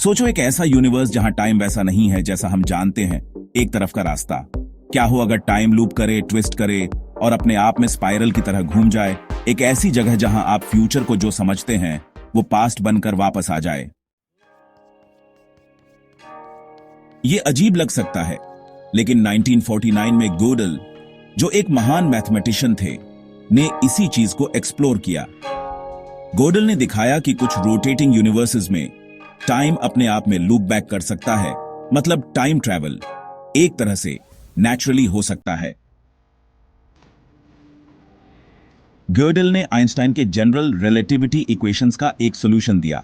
सोचो एक ऐसा यूनिवर्स जहां टाइम वैसा नहीं है जैसा हम जानते हैं, एक तरफ का रास्ता। क्या हो अगर टाइम लूप करे, ट्विस्ट करे और अपने आप में स्पाइरल की तरह घूम जाए, एक ऐसी जगह जहां आप फ्यूचर को जो समझते हैं वो पास्ट बनकर वापस आ जाए। ये अजीब लग सकता है, लेकिन 1949 में गोडल, जो एक महान मैथमेटिशियन थे, ने इसी चीज को एक्सप्लोर किया। गोडल ने दिखाया कि कुछ रोटेटिंग यूनिवर्सेस में टाइम अपने आप में लूप बैक कर सकता है, मतलब टाइम ट्रैवल एक तरह से नेचुरली हो सकता है। गोडल ने आइंस्टाइन के जनरल रिलेटिविटी इक्वेशंस का एक सॉल्यूशन दिया,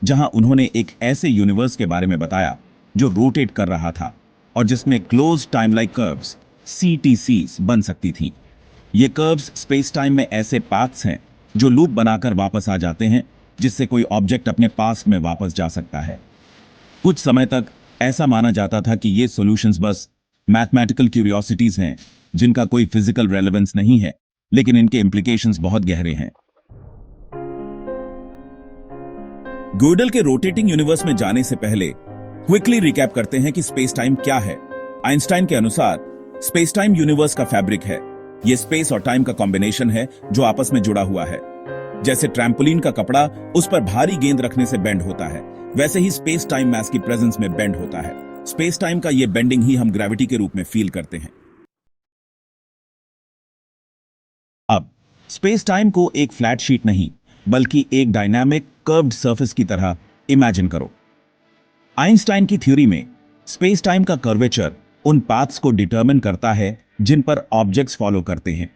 जहां उन्होंने एक ऐसे यूनिवर्स के बारे में बताया जो रोटेट कर रहा था और जिसमें close time like curves CTCs बन सकती थी। ये कर्व्स स्पेस टाइम में ऐसे पाथ्स हैं जो लूप बनाकर वापस आ जाते हैं, जिससे कोई ऑब्जेक्ट अपने पास्ट में वापस जा सकता है। कुछ समय तक ऐसा माना जाता था कि ये सॉल्यूशंस बस मैथमेटिकल क्यूरियोसिटीज हैं जिनका कोई फिजिकल रेलेवेंस नहीं है, लेकिन इनके इंप्लीकेशंस बहुत गहरे हैं। गोडल के रोटेटिंग यूनिवर्स में जाने से पहले क्विकली रिकैप करते हैं कि स्पेस टाइम क्या है। आइंस्टाइन के अनुसार स्पेस टाइम यूनिवर्स का फैब्रिक है। यह स्पेस और टाइम का कॉम्बिनेशन है जो आपस में जुड़ा हुआ है। जैसे ट्रैम्पोलिन का कपड़ा उस पर भारी गेंद रखने से बेंड होता है, वैसे ही स्पेस टाइम मास की प्रेजेंस में बेंड होता है। स्पेस टाइम का यह बेंडिंग ही हम ग्रेविटी के रूप में फील करते हैं। अब स्पेस टाइम को एक फ्लैट शीट नहीं, बल्कि एक डायनामिक कर्व्ड सरफेस की तरह इमेजिन करो। आइंस्टाइन की थ्योरी में स्पेस टाइम का कर्वेचर उन पाथ्स को डिटरमिन करता है जिन पर ऑब्जेक्ट्स फॉलो करते हैं।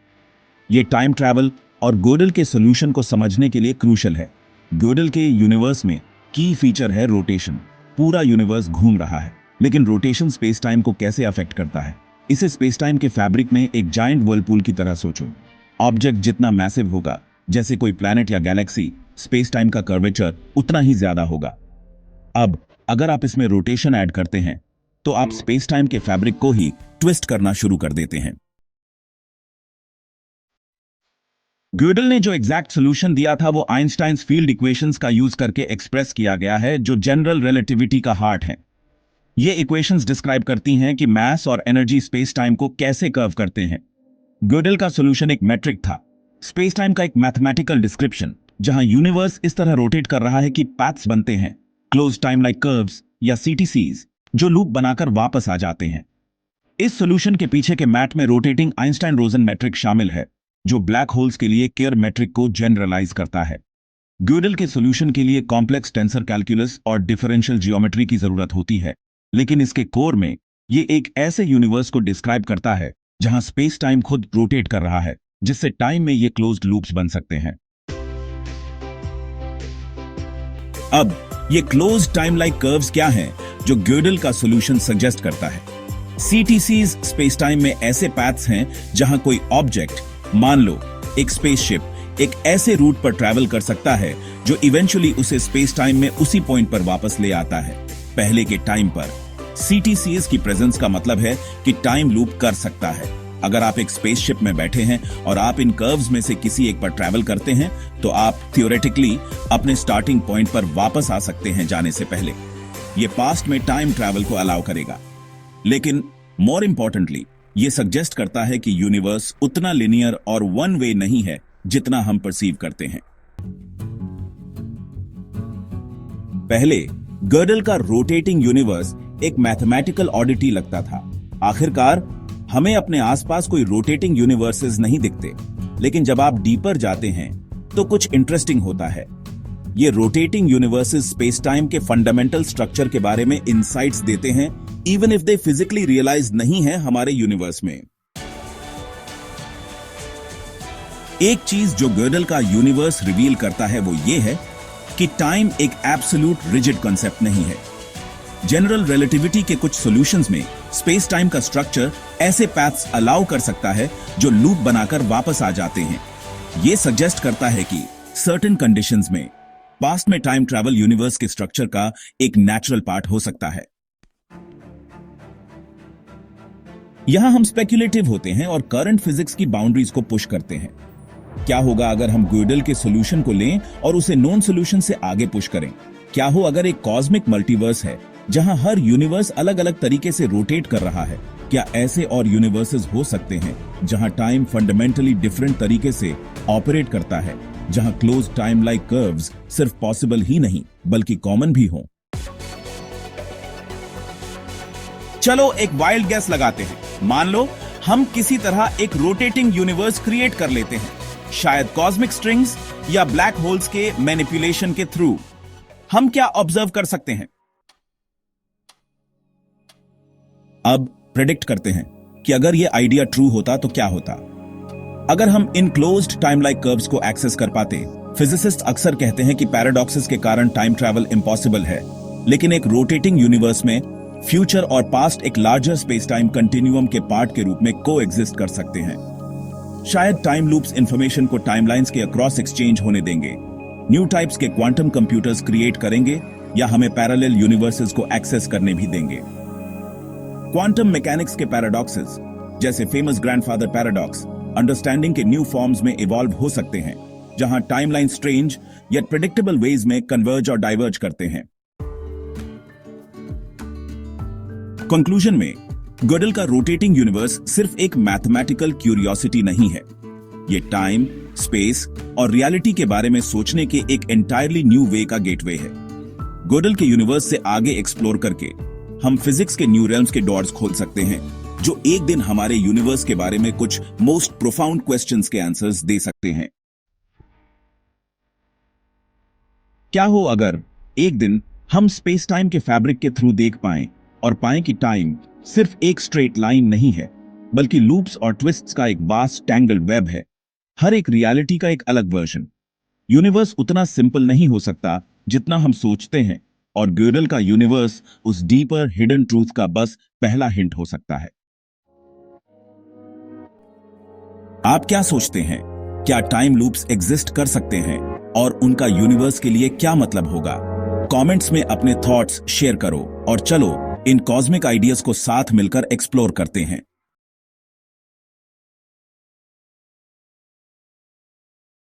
यह टाइम ट्रैवल और गोडल के सॉल्यूशन को समझने के लिए क्रूशियल है। गोडल के यूनिवर्स में की फीचर है रोटेशन। पूरा यूनिवर्स घूम रहा है, लेकिन रोटेशन स्पेस टाइम को कैसे अफेक्ट करता है? इसे स्पेस टाइम के फैब्रिक में एक जायंट व्हर्लपूल की तरह सोचो। ऑब्जेक्ट जितना मैसिव होगा, जैसे कोई प्लैनेट या गैलेक्सी, स्पेस टाइम का कर्वेचर उतना ही ज्यादा होगा। अब अगर आप इसमें रोटेशन ऐड करते हैं तो आप स्पेस टाइम के फैब्रिक को ही ट्विस्ट करना शुरू कर देते हैं। गोडल ने जो एग्जैक्ट सॉल्यूशन दिया था वो आइंस्टाइन्स फील्ड इक्वेशंस का यूज करके एक्सप्रेस किया गया है, जो जनरल रिलेटिविटी का हार्ट है। ये इक्वेशंस डिस्क्राइब करती हैं कि मास और एनर्जी स्पेस टाइम को कैसे कर्व करते हैं। गोडल का सॉल्यूशन एक मैट्रिक था, स्पेस टाइम का एक मैथमेटिकल डिस्क्रिप्शन, जहां यूनिवर्स इस तरह रोटेट कर रहा है कि पाथ्स बनते हैं, क्लोज टाइम लाइक कर्व्स या CTCs, जो लूप बनाकर वापस आ जाते हैं। इस सॉल्यूशन के पीछे के मैथ में रोटेटिंग आइंस्टाइन रोजन मैट्रिक शामिल है, जो ब्लैक होल्स के लिए केयर मैट्रिक को जनरलाइज करता है। गोडल के सॉल्यूशन के लिए कॉम्प्लेक्स टेंसर कैलकुलस और डिफरेंशियल जियोमेट्री की जरूरत होती है, लेकिन इसके कोर में ये एक ऐसे यूनिवर्स को डिस्क्राइब करता है जहां स्पेस टाइम खुद रोटेट कर रहा है, जिससे टाइम में ये क्लोज्ड लूप्स बन सकते हैं। अब ये क्लोज टाइम लाइक कर्व्स क्या हैं जो गोडल का सॉल्यूशन सजेस्ट करता है? CTCs स्पेस टाइम में ऐसे पैथ्स हैं जहां कोई ऑब्जेक्ट, मान लो एक स्पेसशिप, एक ऐसे रूट पर ट्रैवल कर सकता है जो इवेंचुअली उसे स्पेस टाइम में उसी पॉइंट पर वापस ले आता है, पहले के टाइम पर। CTCs की प्रेजेंस का मतलब है कि टाइम लूप कर सकता है। अगर आप एक स्पेसशिप में बैठे हैं और आप इन कर्व्स में से किसी एक पर ट्रैवल करते हैं, तो आप थियोरेटिकली अपने स्टार्टिंग पॉइंट पर वापस आ सकते हैं जाने से पहले। ये पास्ट में टाइम ट्रैवल को अलाउ करेगा, लेकिन मोर इंपॉर्टेंटली ये सजेस्ट करता है कि यूनिवर्स उतना लिनियर और वन वे नहीं है जितना हम परसीव करते हैं। पहले गोडल का रोटेटिंग यूनिवर्स एक मैथमेटिकल ऑडिटी लगता था। आखिरकार हमें अपने आसपास कोई रोटेटिंग यूनिवर्सेस नहीं दिखते, लेकिन जब आप डीपर जाते हैं तो कुछ इंटरेस्टिंग होता है। ये रोटेटिंग यूनिवर्सेस स्पेस टाइम के फंडामेंटल स्ट्रक्चर के बारे में इंसाइट्स देते हैं, even if they physically realize नहीं है हमारे यूनिवर्स में। एक चीज जो गोडल का यूनिवर्स रिवील करता है वो ये है कि टाइम एक एब्सोल्यूट रिजिड कॉन्सेप्ट नहीं है। जनरल रिलेटिविटी के कुछ सॉल्यूशंस में स्पेस टाइम का स्ट्रक्चर ऐसे पैथ्स अलाउ कर सकता है जो लूप बनाकर वापस आ जाते हैं। यह सजेस्ट करता है कि सर्टेन कंडीशंस में पास्ट में टाइम ट्रैवल यूनिवर्स के स्ट्रक्चर का एक नेचुरल पार्ट हो सकता है। यहां हम स्पेक्युलेटिव होते हैं और करंट फिजिक्स की बाउंड्रीज को पुश करते हैं। क्या होगा अगर हम गोडल के सॉल्यूशन को लें और उसे नोन सॉल्यूशन से आगे पुश करें? क्या हो अगर एक कॉस्मिक मल्टीवर्स है जहां हर यूनिवर्स अलग अलग तरीके से रोटेट कर रहा है? क्या ऐसे और यूनिवर्सेस हो सकते हैं जहां टाइम फंडामेंटली डिफरेंट तरीके से ऑपरेट करता है, जहां क्लोज टाइम लाइक कर्व्स सिर्फ पॉसिबल ही नहीं बल्कि कॉमन भी हों? चलो एक वाइल्ड गैस लगाते हैं। मान लो हम किसी तरह एक रोटेटिंग यूनिवर्स क्रिएट कर लेते हैं, शायद कॉस्मिक स्ट्रिंग्स या ब्लैक होल्स के मैनिपुलेशन के थ्रू। हम क्या ऑब्जर्व कर सकते हैं? अब प्रेडिक्ट करते हैं कि अगर यह आइडिया ट्रू होता तो क्या होता। अगर हम इन क्लोज्ड टाइम लाइक कर्व्स को एक्सेस कर पाते, फिजिसिस्ट अक्सर कहते हैं कि पैराडॉक्सेस के कारण टाइम ट्रैवल इम्पॉसिबल है, लेकिन एक रोटेटिंग यूनिवर्स में फ्यूचर और पास्ट एक लार्जर स्पेस टाइम कंटिन्यूअम के पार्ट के रूप में को एग्जिस्ट कर सकते हैं। शायद टाइम लूप्स इंफॉर्मेशन को टाइमलाइंस के अक्रॉस एक्सचेंज होने देंगे, न्यू टाइप्स के क्वांटम कंप्यूटर्स क्रिएट करेंगे या हमें पैरेलल यूनिवर्सेस को एक्सेस करने भी देंगे। क्वांटम मैकेनिक्स के पैराडॉक्सेस जैसे फेमस ग्रैंडफादर पैराडॉक्स अंडरस्टैंडिंग के न्यू फॉर्म्स में इवॉल्व हो सकते हैं, जहां timeline strange yet predictable ways में कन्वर्ज और डाइवर्ज करते हैं। कंक्लूजन में, gödel का रोटेटिंग यूनिवर्स सिर्फ एक मैथमेटिकल क्यूरियोसिटी नहीं है, ये टाइम, स्पेस और रियलिटी के बारे में सोचने के एक एंटायरली न्यू वे का गेटवे है। gödel के यूनिवर्स से आगे एक्सप्लोर करके हम फिजिक्स के न्यू रेल्म्स के डोर्स खोल सकते हैं, जो एक दिन हमारे यूनिवर्स के बारे में कुछ मोस्ट प्रोफाउंड क्वेश्चंस के आंसर्स दे सकते हैं। क्या हो अगर एक दिन हम स्पेस टाइम के फैब्रिक के थ्रू देख पाएं और पाएं कि टाइम सिर्फ एक स्ट्रेट लाइन नहीं है, बल्कि लूप्स और ट्विस्ट्स का एक वास्ट टैंगल्ड वेब है, हर एक रियलिटी का एक अलग वर्जन। यूनिवर्स उतना सिंपल नहीं हो सकता जितना हम सोचते हैं, और gödel का यूनिवर्स उस डीपर हिडन ट्रूथ का बस पहला हिंट हो सकता है। आप क्या सोचते हैं? क्या टाइम लूप्स एग्जिस्ट कर सकते हैं और उनका यूनिवर्स के लिए क्या मतलब होगा? कमेंट्स में अपने थॉट्स शेयर करो और चलो इन कॉस्मिक आइडियाज को साथ मिलकर एक्सप्लोर करते हैं।